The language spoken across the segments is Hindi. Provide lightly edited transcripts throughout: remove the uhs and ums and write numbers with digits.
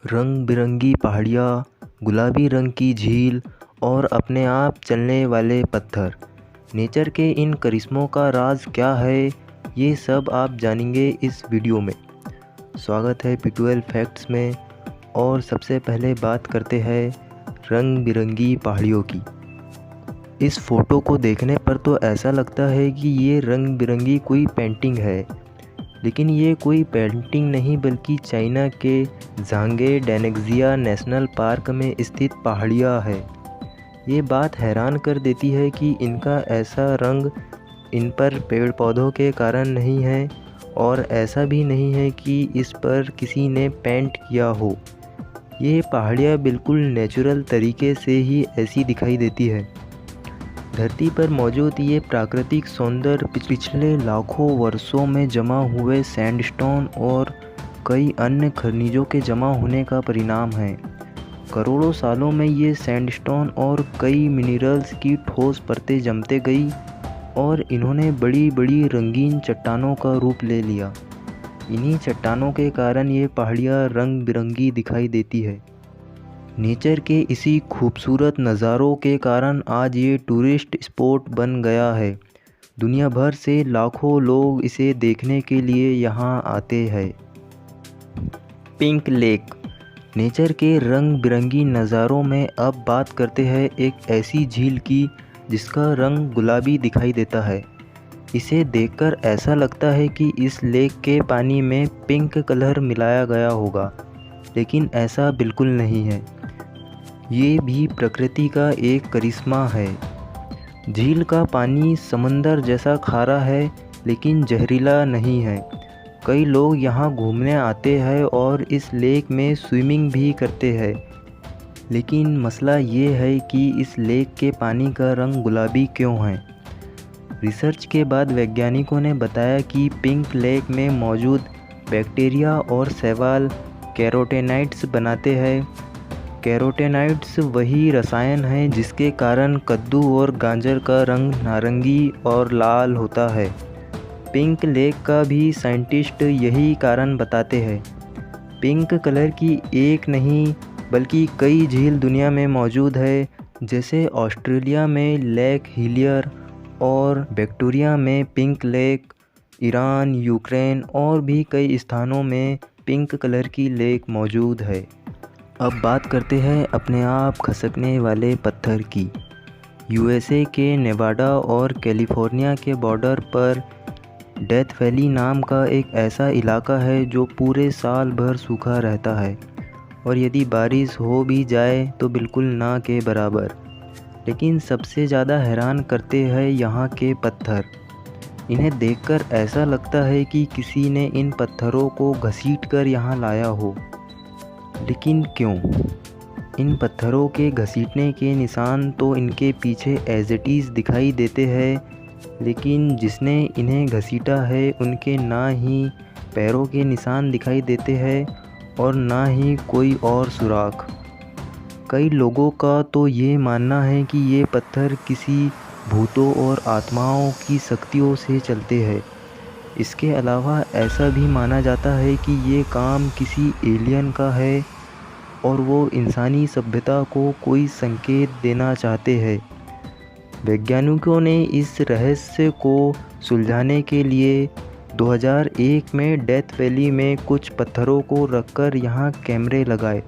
रंग बिरंगी पहाड़ियाँ, गुलाबी रंग की झील और अपने आप चलने वाले पत्थर। नेचर के इन करिश्मों का राज क्या है, ये सब आप जानेंगे इस वीडियो में। स्वागत है P12 फैक्ट्स में। और सबसे पहले बात करते हैं रंग बिरंगी पहाड़ियों की। इस फ़ोटो को देखने पर तो ऐसा लगता है कि ये रंग बिरंगी कोई पेंटिंग है, लेकिन ये कोई पेंटिंग नहीं बल्कि चाइना के झांगे डैनेक्जिया नेशनल पार्क में स्थित पहाड़ियाँ है। ये बात हैरान कर देती है कि इनका ऐसा रंग इन पर पेड़ पौधों के कारण नहीं है और ऐसा भी नहीं है कि इस पर किसी ने पेंट किया हो। ये पहाड़ियाँ बिल्कुल नेचुरल तरीके से ही ऐसी दिखाई देती है। धरती पर मौजूद ये प्राकृतिक सौंदर्य पिछले लाखों वर्षों में जमा हुए सैंडस्टोन और कई अन्य खनिजों के जमा होने का परिणाम है। करोड़ों सालों में ये सैंडस्टोन और कई मिनरल्स की ठोस परतें जमते गई और इन्होंने बड़ी बड़ी रंगीन चट्टानों का रूप ले लिया। इन्हीं चट्टानों के कारण ये पहाड़ियाँ रंग बिरंगी दिखाई देती है। नेचर के इसी खूबसूरत नज़ारों के कारण आज ये टूरिस्ट स्पॉट बन गया है। दुनिया भर से लाखों लोग इसे देखने के लिए यहाँ आते हैं। Pink lake. नेचर के रंग बिरंगी नज़ारों में अब बात करते हैं एक ऐसी झील की जिसका रंग गुलाबी दिखाई देता है। इसे देखकर ऐसा लगता है कि इस लेक के पानी में पिंक कलर मिलाया गया होगा, लेकिन ऐसा बिल्कुल नहीं है। ये भी प्रकृति का एक करिश्मा है। झील का पानी समंदर जैसा खारा है, लेकिन जहरीला नहीं है। कई लोग यहाँ घूमने आते हैं और इस लेक में स्विमिंग भी करते हैं, लेकिन मसला ये है कि इस लेक के पानी का रंग गुलाबी क्यों है। रिसर्च के बाद वैज्ञानिकों ने बताया कि पिंक लेक में मौजूद बैक्टीरिया और शैवाल कैरोटेनाइड्स बनाते हैं। कैरोटेनाइड्स वही रसायन हैं जिसके कारण कद्दू और गाजर का रंग नारंगी और लाल होता है। पिंक लेक का भी साइंटिस्ट यही कारण बताते हैं। पिंक कलर की एक नहीं बल्कि कई झील दुनिया में मौजूद है, जैसे ऑस्ट्रेलिया में लेक हिलियर और विक्टोरिया में पिंक लेक, ईरान, यूक्रेन और भी कई स्थानों में पिंक कलर की लेक मौजूद है। अब बात करते हैं अपने आप खसकने वाले पत्थर की। यूएसए के नेवाडा और कैलिफोर्निया के बॉर्डर पर डेथ वैली नाम का एक ऐसा इलाका है जो पूरे साल भर सूखा रहता है और यदि बारिश हो भी जाए तो बिल्कुल ना के बराबर। लेकिन सबसे ज़्यादा हैरान करते हैं यहाँ के पत्थर। इन्हें देखकर ऐसा लगता है कि किसी ने इन पत्थरों को घसीट कर यहाँ लाया हो, लेकिन क्यों? इन पत्थरों के घसीटने के निशान तो इनके पीछे एज इट इज़ दिखाई देते हैं, लेकिन जिसने इन्हें घसीटा है उनके ना ही पैरों के निशान दिखाई देते हैं और ना ही कोई और सुराख। कई लोगों का तो ये मानना है कि ये पत्थर किसी भूतों और आत्माओं की शक्तियों से चलते हैं। इसके अलावा ऐसा भी माना जाता है कि ये काम किसी एलियन का है और वो इंसानी सभ्यता को कोई संकेत देना चाहते हैं। वैज्ञानिकों ने इस रहस्य को सुलझाने के लिए 2001 में डेथ वैली में कुछ पत्थरों को रखकर यहाँ कैमरे लगाए।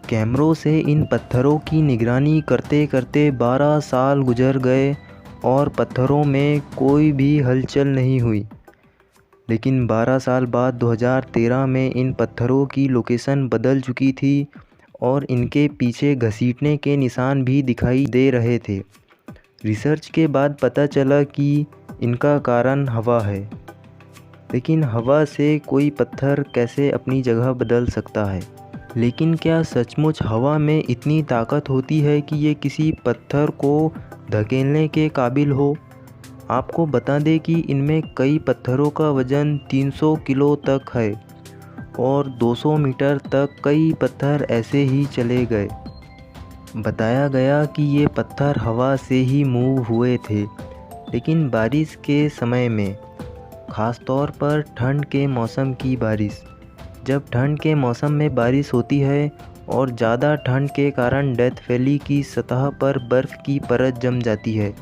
कैमरों से इन पत्थरों की निगरानी करते करते 12 साल गुजर गए और पत्थरों में कोई भी हलचल नहीं हुई। लेकिन 12 साल बाद 2013 में इन पत्थरों की लोकेशन बदल चुकी थी और इनके पीछे घसीटने के निशान भी दिखाई दे रहे थे। रिसर्च के बाद पता चला कि इनका कारण हवा है, लेकिन हवा से कोई पत्थर कैसे अपनी जगह बदल सकता है? लेकिन क्या सचमुच हवा में इतनी ताकत होती है कि ये किसी पत्थर को धकेलने के काबिल हो? आपको बता दें कि इनमें कई पत्थरों का वज़न 300 किलो तक है और 200 मीटर तक कई पत्थर ऐसे ही चले गए। बताया गया कि ये पत्थर हवा से ही मूव हुए थे, लेकिन बारिश के समय में, ख़ास तौर पर ठंड के मौसम की बारिश, जब ठंड के मौसम में बारिश होती है और ज़्यादा ठंड के कारण डेथ वैली की सतह पर बर्फ़ की परत जम जाती है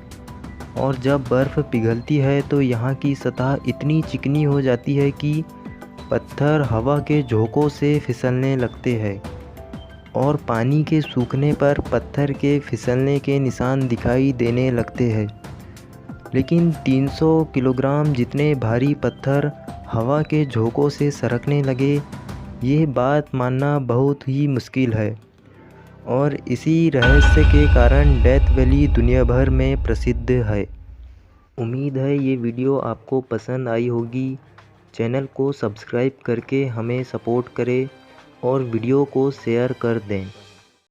और जब बर्फ़ पिघलती है तो यहाँ की सतह इतनी चिकनी हो जाती है कि पत्थर हवा के झोंकों से फिसलने लगते हैं और पानी के सूखने पर पत्थर के फिसलने के निशान दिखाई देने लगते हैं। लेकिन 300 किलोग्राम जितने भारी पत्थर हवा के झोंकों से सरकने लगे, ये बात मानना बहुत ही मुश्किल है और इसी रहस्य के कारण डेथ वैली दुनिया भर में प्रसिद्ध है। उम्मीद है ये वीडियो आपको पसंद आई होगी। चैनल को सब्सक्राइब करके हमें सपोर्ट करें और वीडियो को शेयर कर दें।